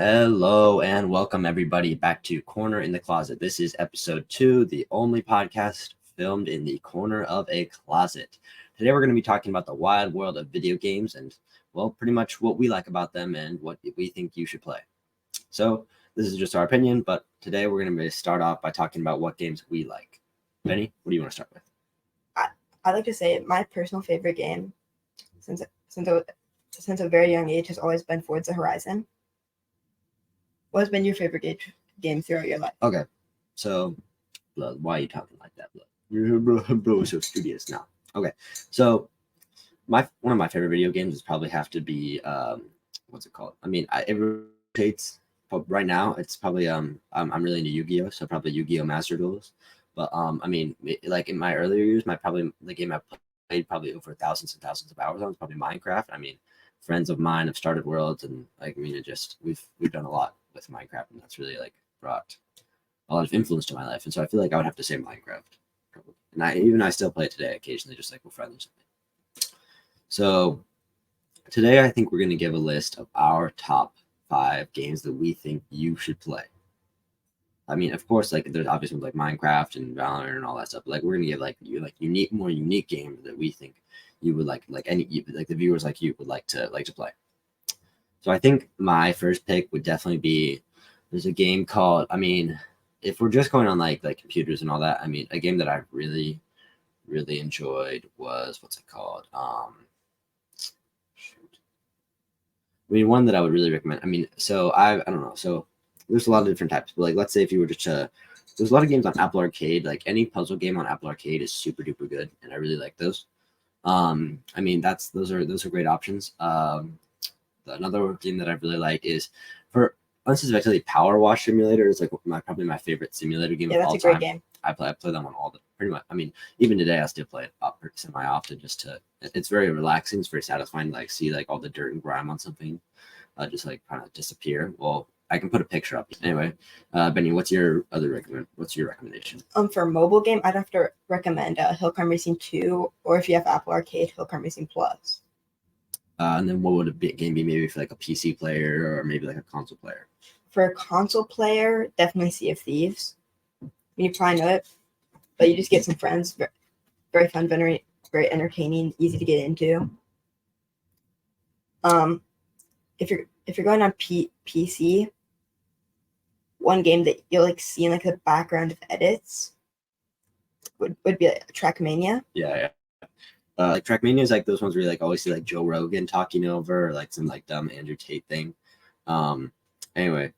Hello and welcome everybody back to Corner in the Closet. This is episode 2, the only podcast filmed in the corner of a closet. Today we're going to be talking about the wide world of video games and, well, pretty much what we like about them and what we think you should play. So this is just our opinion, but today we're going to start off by talking about what games we like. Benny, what do you want to start with? I like to say my personal favorite game since a very young age has always been Forza Horizon. What has been your favorite game throughout your life? Okay, so why are you talking like that? Bro, so studious now. Okay, so one of my favorite video games would probably have to be what's it called? I mean, it rotates. But right now, it's probably I'm really into Yu-Gi-Oh, so probably Yu-Gi-Oh Master Duels. But I mean, like in my earlier years, the game I played probably over thousands and thousands of hours on is probably Minecraft. I mean, friends of mine have started worlds, and like I mean, we've done a lot with Minecraft, and that's really like brought a lot of influence to my life. And so I feel like I would have to say Minecraft, probably. And I still play it today occasionally, just like with friends or something. So today I think we're going to give a list of our top 5 games that we think you should play. I mean, of course, like there's obvious ones like Minecraft and Valorant and all that stuff. But, like we're gonna give like more unique games that we think you would like the viewers like you would like to play. So I think my first pick would definitely be there's a game called, I mean, if we're just going on like computers and all that, I mean, a game that I really enjoyed was what's it called? I mean, one that I would really recommend. I mean, so I don't know. So there's a lot of different types, but like let's say if you were to there's a lot of games on Apple Arcade. Like any puzzle game on Apple Arcade is super duper good, and I really like those. I mean those are great options. Another game that I really like is for unsuspectedly Power Wash Simulator is like probably my favorite simulator game of all time. That's a great game. I play that one pretty much. I mean, even today I still play it semi often just to. It's very relaxing. It's very satisfying to like see like all the dirt and grime on something, just like kind of disappear. Well, I can put a picture up anyway. Benny, what's your recommendation? For a mobile game, I'd have to recommend Hill Climb Racing 2, or if you have Apple Arcade, Hill Climb Racing Plus. And then what would a game be? Maybe for like a PC player or maybe like a console player. For a console player, definitely Sea of Thieves. You probably know it, but you just get some friends. Very fun, very entertaining, easy to get into. If you're going on PC, one game that you'll like see in like the background of edits would be like Trackmania. Yeah. Like Trackmania is like those ones where you like always see like Joe Rogan talking over or, like some like dumb Andrew Tate thing. Anyway,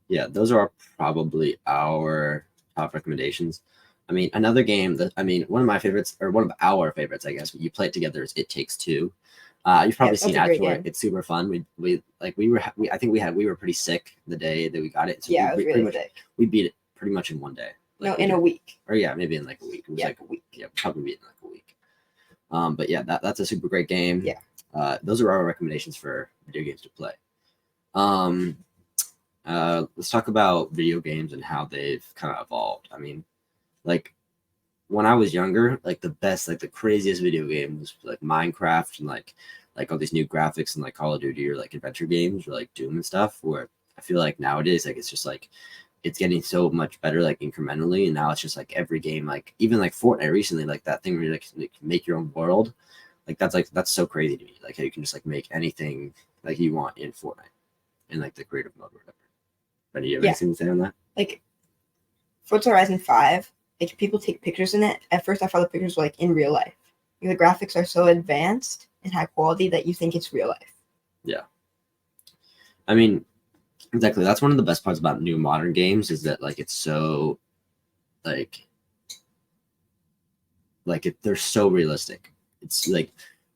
yeah, those are probably our top recommendations. I mean, another game that one of my favorites, or one of our favorites, I guess, you play it together is It Takes Two. You've probably seen ads for it. It's super fun. We were pretty sick the day that we got it. So yeah, it was really sick. We beat it pretty much in one day. Like in a week. Or yeah, maybe in like a week. It was like a week. Yeah, probably beat it in like a week. But yeah, that's a super great game. Yeah. Those are our recommendations for video games to play. Let's talk about video games and how they've kind of evolved. I mean, like when I was younger, like the best, like the craziest video game was like Minecraft and like all these new graphics and like Call of Duty or like adventure games or like Doom and stuff. Where I feel like nowadays, like it's just like it's getting so much better, like incrementally, and now it's just like every game, like even like Fortnite recently, like that thing where you like make your own world, that's so crazy to me. Like how you can just like make anything like you want in Fortnite in like the creative mode or whatever. But do you have anything to say on that? Like Forza Horizon 5, like people take pictures in it. At first, I thought the pictures were like in real life. Like, the graphics are so advanced and high quality that you think it's real life. Yeah, I mean, exactly. That's one of the best parts about new modern games is that like it's so they're so realistic. It's like,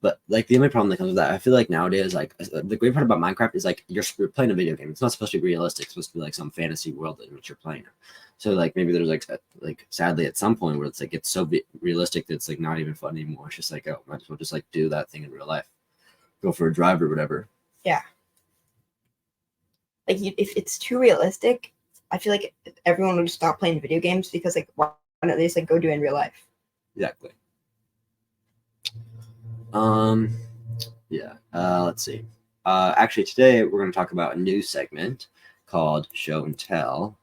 but like the only problem that comes with that, I feel like nowadays, like the great part about Minecraft is like you're playing a video game. It's not supposed to be realistic. It's supposed to be like some fantasy world in which you're playing. So like maybe there's like sadly at some point where it's like it's so realistic that it's like not even fun anymore. It's just like, oh, might as well just like do that thing in real life, go for a drive or whatever. Yeah. Like if it's too realistic, I feel like everyone would just stop playing video games because like why not at least like go do it in real life? Exactly. Yeah. Let's see. Actually, today we're going to talk about a new segment called Show and Tell.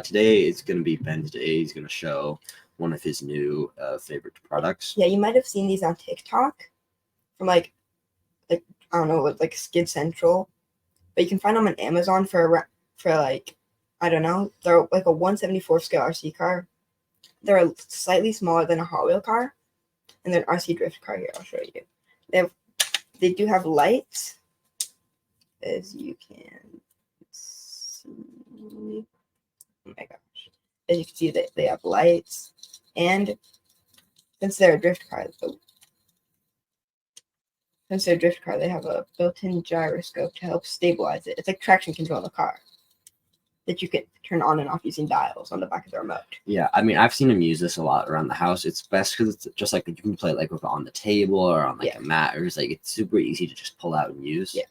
Today it's going to be Ben. Today he's going to show one of his new favorite products. Yeah, you might have seen these on TikTok from like I don't know, like Skid Central, but you can find them on Amazon for like I don't know. They're like a 174 scale RC car. They're slightly smaller than a Hot Wheel car, and then RC drift car here. I'll show you. They do have lights, as you can see. Oh my gosh. As you can see, they have lights. And since they're a drift car, they have a built-in gyroscope to help stabilize it. It's like traction control in the car that you can turn on and off using dials on the back of the remote. Yeah, I mean, I've seen him use this a lot around the house. It's best because it's just like you can play it like with on the table or on like a mat, or just like it's super easy to just pull out and use. Yeah.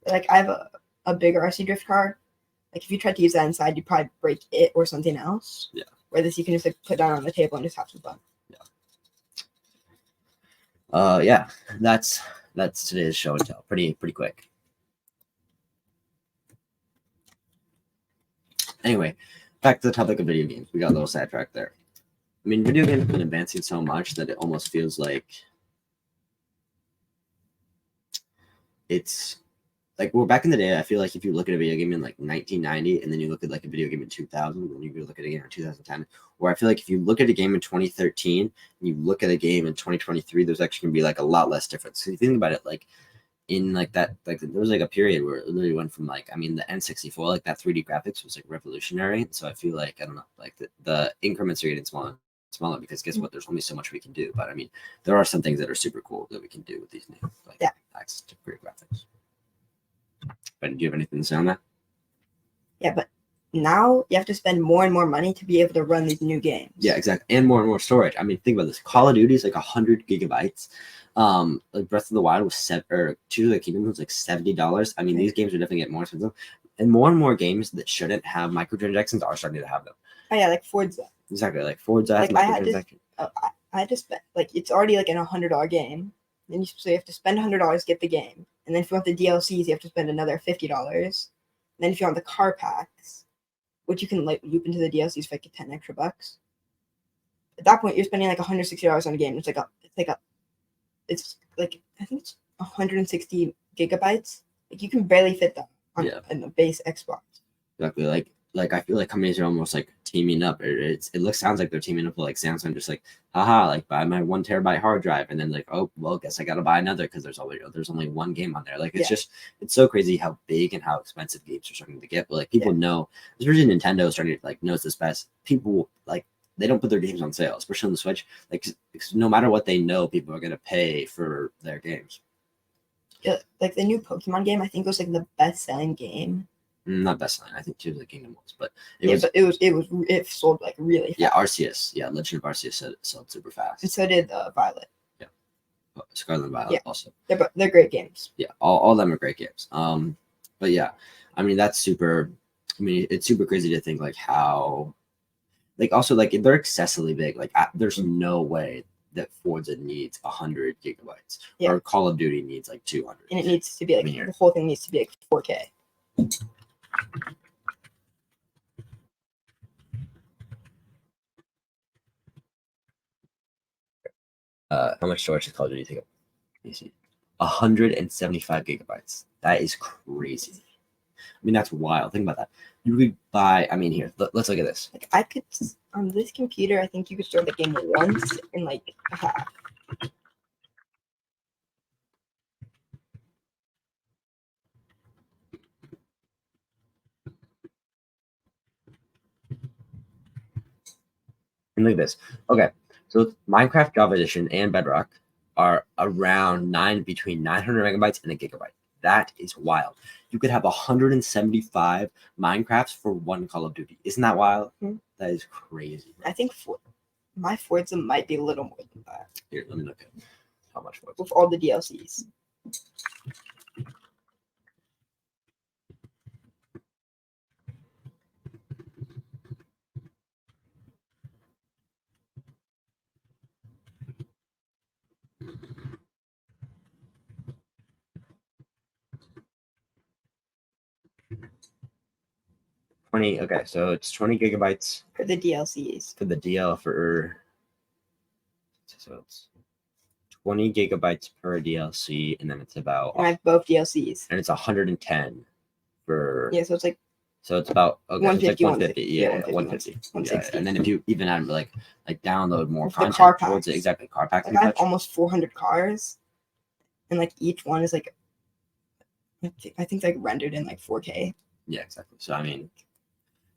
Like I have a bigger RC drift car. Like if you tried to use that inside, you'd probably break it or something else. Yeah. Where this you can just like put down on the table and just have some fun. Yeah, that's today's show and tell. Pretty quick. Anyway, back to the topic of video games. We got a little sidetracked there. I mean, video games have been advancing so much that it almost feels like it's like, well, back in the day, I feel like if you look at a video game in like 1990 and then you look at like a video game in 2000, and then you go look at a game in 2010, or I feel like if you look at a game in 2013 and you look at a game in 2023, there's actually going to be like a lot less difference. So you think about it, like in like that, like there was like a period where it literally went from like, I mean, the N64, like that 3D graphics was like revolutionary. So I feel like, I don't know, like the increments are getting smaller because guess what? There's only so much we can do. But I mean, there are some things that are super cool that we can do with these new like access to great graphics. But do you have anything to say on that? Yeah, but now you have to spend more and more money to be able to run these new games. Yeah, exactly. And more storage. I mean, think about this. Call of Duty is like 100 gigabytes. Like Breath of the Wild was Tears of the Kingdom was like $70. I mean, these games are definitely getting more expensive. And more games that shouldn't have microtransactions are starting to have them. Oh yeah, like Forza. Exactly, like Forza like has microtransactions. I had to spend like it's already like an $100 game. Then you have to spend $100 to get the game, and then if you want the DLCs, you have to spend another $50. Then if you want the car packs, which you can like loop into the DLCs for like 10 extra bucks. At that point, you're spending like $160 on a game. It's like I think it's 160 gigabytes. Like you can barely fit that on the base Xbox. Exactly. Like I feel like companies are almost like teaming up. Sounds like they're teaming up with like Samsung, just like, haha, like buy my 1 terabyte hard drive, and then like, oh well, guess I gotta buy another because there's only one game on there. Like it's so crazy how big and how expensive games are starting to get. But like people know, especially Nintendo starting to like knows this best. People like they don't put their games on sale, especially on the Switch. Like no matter what they know, people are gonna pay for their games. Yeah, like the new Pokemon game, I think was like the best selling game. Not best selling. I think Tears of the Kingdom was, but it sold like really fast. Yeah, Arceus. Yeah, Legend of Arceus sold super fast. And so did Violet. Yeah, Scarlet and Violet also. They're great games. Yeah, all of them are great games. But yeah, I mean that's super. I mean it's super crazy to think like how, like also like they're excessively big. Like there's no way that Forza needs 100 gigabytes or Call of Duty needs like 200. And it needs to be like the whole thing needs to be like 4K. How much storage does Call of Duty take up? You see, 175 gigabytes. That is crazy. I mean, that's wild. Think about that. You could buy. I mean, here, let's look at this. Like I could on this computer, I think you could start the game once in like a half. And look at this. Okay, so Minecraft Java Edition and Bedrock are around between 900 megabytes and a gigabyte. That is wild. You could have 175 Minecrafts for one Call of Duty. Isn't that wild? Mm-hmm. That is crazy. I think my Forza might be a little more than that. Here, let me look at how much Forza. With all the DLCs. 20. Okay, so it's 20 gigabytes for the DLCs. for the DL for. So it's 20 gigabytes per DLC, and then it's about. And I have both DLCs. And it's 110 for. Yeah, so it's like. So it's about okay, 150, so it's like 150. Yeah, 150, 150. Yeah, and then if you even add like download more With the content car towards it, packs. exactly car packs. Like and I have such. almost 400 cars, and like each one is like. I think like rendered in like 4K. Yeah, exactly. So I mean,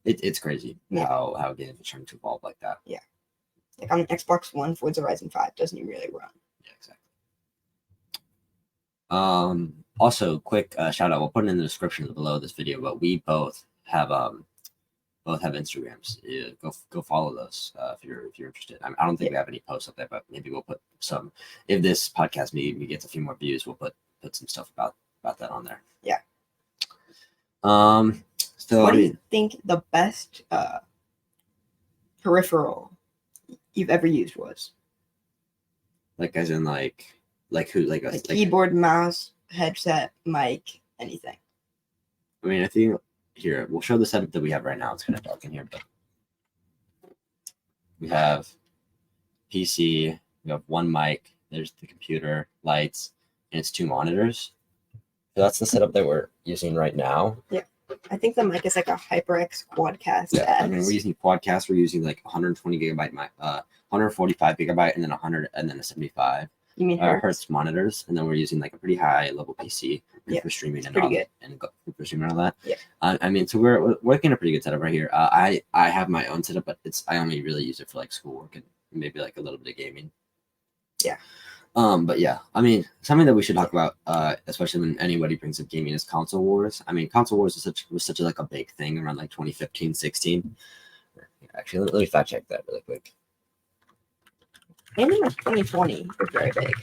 it's crazy how games are starting to evolve like that. Yeah. Like on Xbox One, Forza Horizon 5 doesn't even really run. Yeah, exactly. Also, quick shout out. We'll put it in the description below this video, but we both have Instagrams. Yeah, go follow those if you're interested. I don't think we have any posts up there, but maybe we'll put some. If this podcast maybe gets a few more views, we'll put some stuff about that on there. Yeah. So what do you think the best peripheral you've ever used was? Like as in like who like keyboard, mouse, headset, mic, anything. I mean, I think here we'll show the setup that we have right now. It's kind of dark in here, but we have PC. We have one mic. There's the computer, lights, and it's 2 monitors. So that's the setup that we're using right now. Yeah. I think the mic is like a HyperX Quadcast. Yeah, I mean we're using Quadcast. We're using like 120 gigabyte mic, 145 gigabyte, and then 100, and then a 75. You mean Hertz monitors, and then we're using like a pretty high level PC for streaming and all that, and for streaming and all that. Yeah. I mean, so we're working a pretty good setup right here. I have my own setup, but I only really use it for like schoolwork and maybe like a little bit of gaming. Yeah. But yeah, I mean, something that we should talk about, especially when anybody brings up gaming, is console wars. I mean, console wars was such like a big thing around like 2015, 16. Actually, let me fact check that really quick. Maybe like 2020 was very big.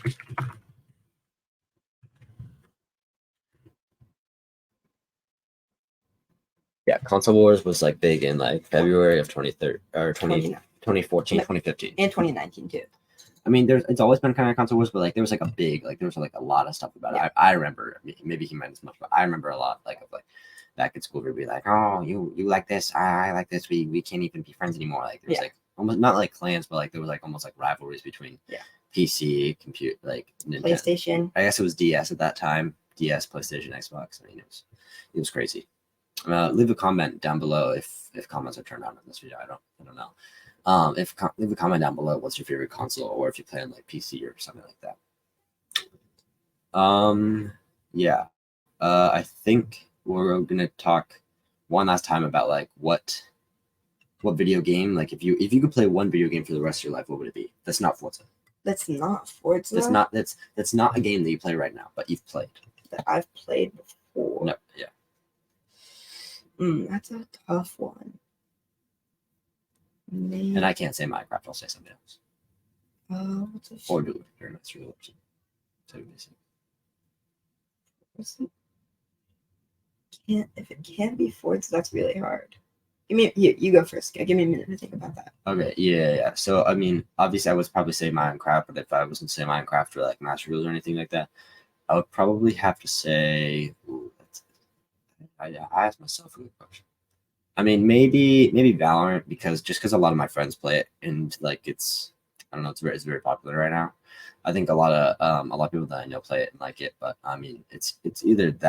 Yeah, console wars was like big in like February of 2014, 2015. And 2019 too. I mean, it's always been kind of console wars, but like there was like a lot of stuff about it. I remember, maybe he might as much, but I remember a lot like back at school, we'd be like, oh, you like this, I like this, we can't even be friends anymore. Like there was like almost not like clans, but like there was like almost like rivalries between PC, computer, like Nintendo. PlayStation. I guess it was DS at that time. DS, PlayStation, Xbox. I mean, it was crazy. Leave a comment down below if comments are turned on in this video. I don't know. Leave a comment down below what's your favorite console, or if you play on like PC or something like that. I think we're gonna talk one last time about like what video game, like if you could play one video game for the rest of your life, what would it be? That's not Forza. That's not Forza. That's not a game that you play right now, but you've played. That I've played before. No, yeah. That's a tough one. Maybe. And I can't say Minecraft. I'll say something else. What's a or do it. Very much real option. So if it can't be Forza, that's really hard. You go first. Give me a minute to think about that. Okay, yeah. So I mean, obviously, I would probably say Minecraft, but if I was to say Minecraft or like Master Rules or anything like that, I would probably have to say. I asked myself a good question. I mean, maybe Valorant because a lot of my friends play it and like it's very popular right now. I think a lot of people that I know play it and like it, but I mean, it's either that.